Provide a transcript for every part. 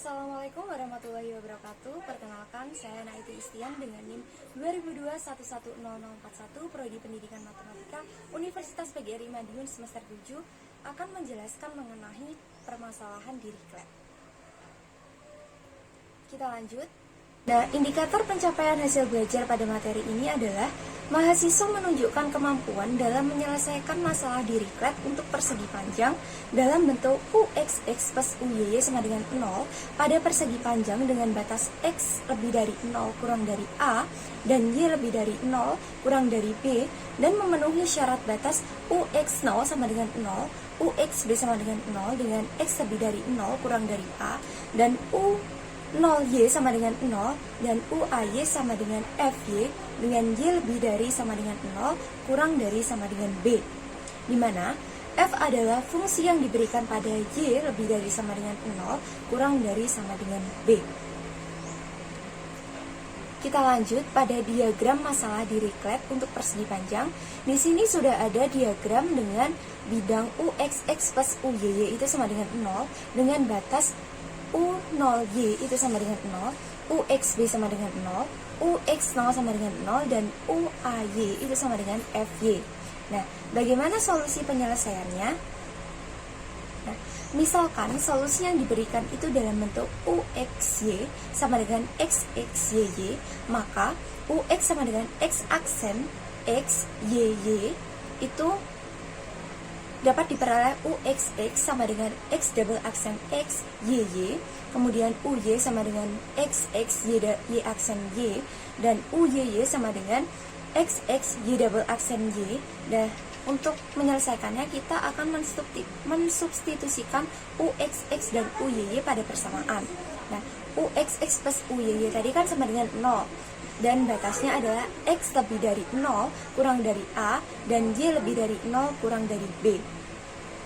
Assalamualaikum warahmatullahi wabarakatuh. Perkenalkan, saya Naiti Istian dengan NIM 2002110041 Prodi Pendidikan Matematika Universitas PGRI Madiun semester 7 akan menjelaskan mengenai permasalahan diri Dirichlet. Kita lanjut. Nah, indikator pencapaian hasil belajar pada materi ini adalah mahasiswa menunjukkan kemampuan dalam menyelesaikan masalah Dirichlet untuk persegi panjang dalam bentuk UXX plus UYY sama dengan 0 pada persegi panjang dengan batas X lebih dari 0 kurang dari A dan Y lebih dari 0 kurang dari B dan memenuhi syarat batas UX0 sama dengan 0, UXB sama dengan 0 dengan X lebih dari 0 kurang dari A dan U0Y sama dengan 0 dan UAY sama dengan FY dengan Y lebih dari sama dengan 0 kurang dari sama dengan B, di mana F adalah fungsi yang diberikan pada Y lebih dari sama dengan 0 kurang dari sama dengan B. Kita lanjut pada diagram masalah Dirichlet untuk persegi panjang. Di sini sudah ada diagram dengan bidang UXX plus UYY itu sama dengan 0 dengan batas U0Y itu sama dengan 0, UXB sama dengan 0, UX0 sama dengan 0, dan UAY itu sama dengan FY. Nah, bagaimana solusi penyelesaiannya? Nah, misalkan solusi yang diberikan itu dalam bentuk UXY sama dengan XXYY, maka UX sama dengan X aksen XYY itu dapat diperoleh UXX sama dengan X double aksen X YY, kemudian UY sama dengan XX Y aksen Y, dan UYY sama dengan XX Y double aksen Y. Dan untuk menyelesaikannya kita akan mensubstitusikan UXX dan UYY pada persamaan. Nah, UXX plus UYY tadi kan sama dengan 0 dan batasnya adalah X lebih dari 0 kurang dari A dan Y lebih dari 0 kurang dari B.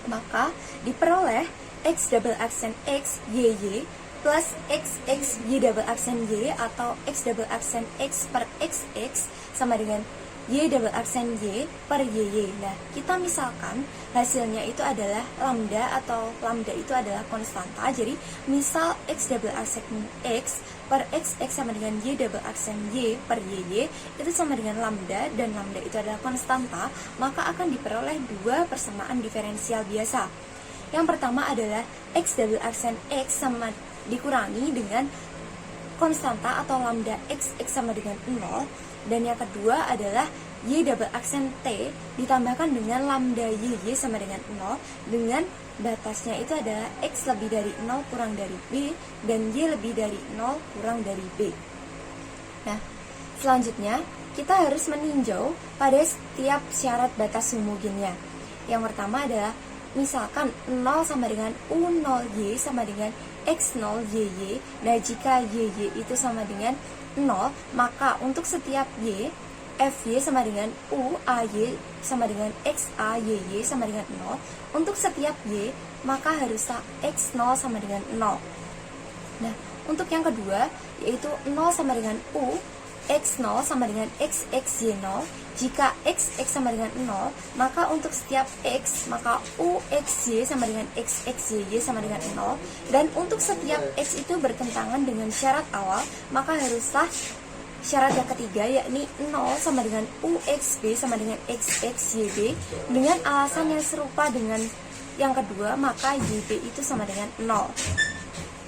Maka diperoleh X double aksen X YY plus XX Y double aksen Y atau X double aksen X per XX sama dengan Y double aksen Y per YY. Nah, kita misalkan hasilnya itu adalah lambda atau lambda itu adalah konstanta. Jadi, misal X double aksen X per XX sama dengan Y double aksen Y per YY itu sama dengan lambda dan lambda itu adalah konstanta, maka akan diperoleh dua persamaan diferensial biasa. Yang pertama adalah X double aksen X sama dikurangi dengan konstanta atau lambda XX sama dengan 0, dan yang kedua adalah Y double aksen T ditambahkan dengan lambda YY sama dengan 0 dengan batasnya itu adalah X lebih dari 0 kurang dari B dan Y lebih dari 0 kurang dari B. Nah, selanjutnya kita harus meninjau pada setiap syarat batas homogennya. Yang pertama adalah misalkan 0 sama dengan U0Y sama dengan X0YY. Nah, jika YY itu sama dengan 0, maka untuk setiap Y, FY sama dengan UAY sama dengan XAYY sama dengan 0. Untuk setiap Y, maka haruslah X0 sama dengan 0. Nah, untuk yang kedua, yaitu 0 sama dengan U, X0 sama dengan XXY0. Jika XX sama dengan 0, maka untuk setiap X, maka UXY sama dengan XXYY sama dengan 0. Dan untuk setiap X itu bertentangan dengan syarat awal, maka haruslah syarat yang ketiga, yakni 0 sama dengan UXB sama dengan XXYB dengan alasan yang serupa dengan yang kedua, maka YB itu sama dengan 0.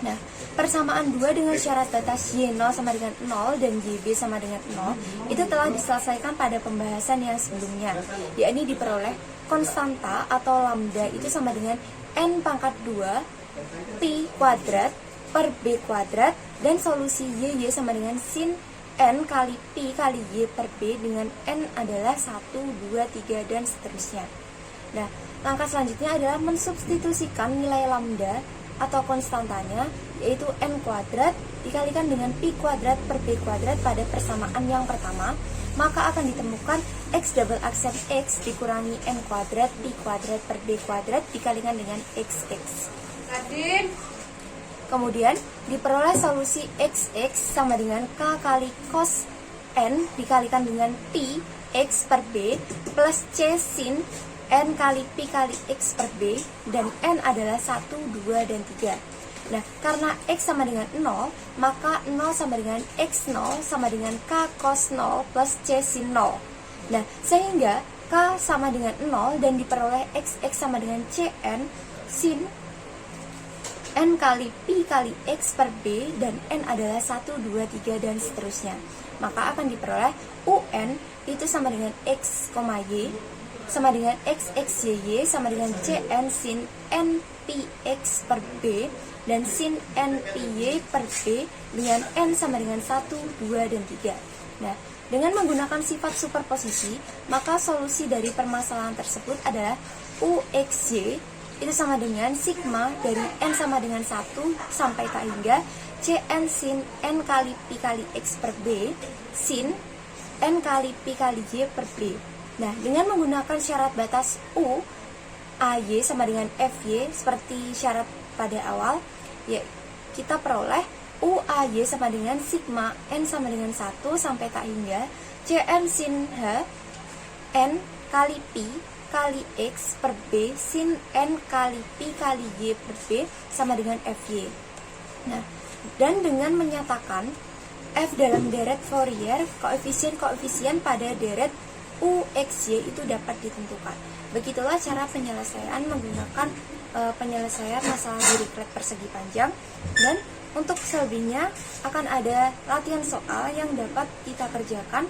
Nah, persamaan 2 dengan syarat batas Y0 sama dengan 0 dan YB sama dengan 0 itu telah diselesaikan pada pembahasan yang sebelumnya, yakni diperoleh konstanta atau lambda itu sama dengan N pangkat 2 Pi kuadrat per B kuadrat, dan solusi YY sama dengan sin N kali Pi kali Y per B dengan N adalah 1, 2, 3, dan seterusnya. Nah, langkah selanjutnya adalah mensubstitusikan nilai lambda atau konstantanya, yaitu N kuadrat dikalikan dengan Pi kuadrat per B kuadrat pada persamaan yang pertama, maka akan ditemukan X double aksen X dikurangi N kuadrat Pi kuadrat per B kuadrat dikalikan dengan XX. Kemudian diperoleh solusi XX sama dengan K kali cos N dikalikan dengan Pi X per B plus C sin N kali Pi kali X per B, dan N adalah 1, 2, dan 3. Nah, karena X sama dengan 0, maka 0 sama dengan X0 sama dengan K cos 0 plus C sin 0. Nah, sehingga K sama dengan 0 dan diperoleh X sama dengan Cn sin N kali Pi kali X per B, dan N adalah 1, 2, 3, dan seterusnya. Maka akan diperoleh UN itu sama dengan X, Y sama dengan X, Y sama dengan Cn sin N Pi X per B, dan sin N Pi Y per B dengan N sama dengan 1, 2, dan 3. Nah, dengan menggunakan sifat superposisi, maka solusi dari permasalahan tersebut adalah UXY itu sama dengan sigma dari N sama dengan 1 sampai K hingga Cn sin N kali Pi kali X per B sin N kali Pi kali Y per B. Nah, dengan menggunakan syarat batas U, AY sama dengan FY seperti syarat pada awal, ya kita peroleh U AY sama dengan sigma N sama dengan 1 sampai K hingga Cn sin H N kali Pi kali X per B sin N kali Pi kali Y per B sama dengan FY. Nah, dan dengan menyatakan F dalam deret Fourier, koefisien-koefisien pada deret UXY itu dapat ditentukan. Begitulah cara penyelesaian menggunakan penyelesaian masalah Dirichlet persegi panjang. Dan untuk selebihnya akan ada latihan soal yang dapat kita kerjakan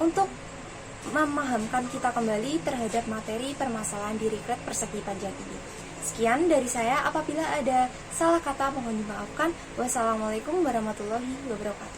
untuk memahamkan kita kembali terhadap materi permasalahan Dirichlet persegi panjang ini. Sekian dari saya, apabila ada salah kata mohon dimaafkan. Wassalamualaikum warahmatullahi wabarakatuh.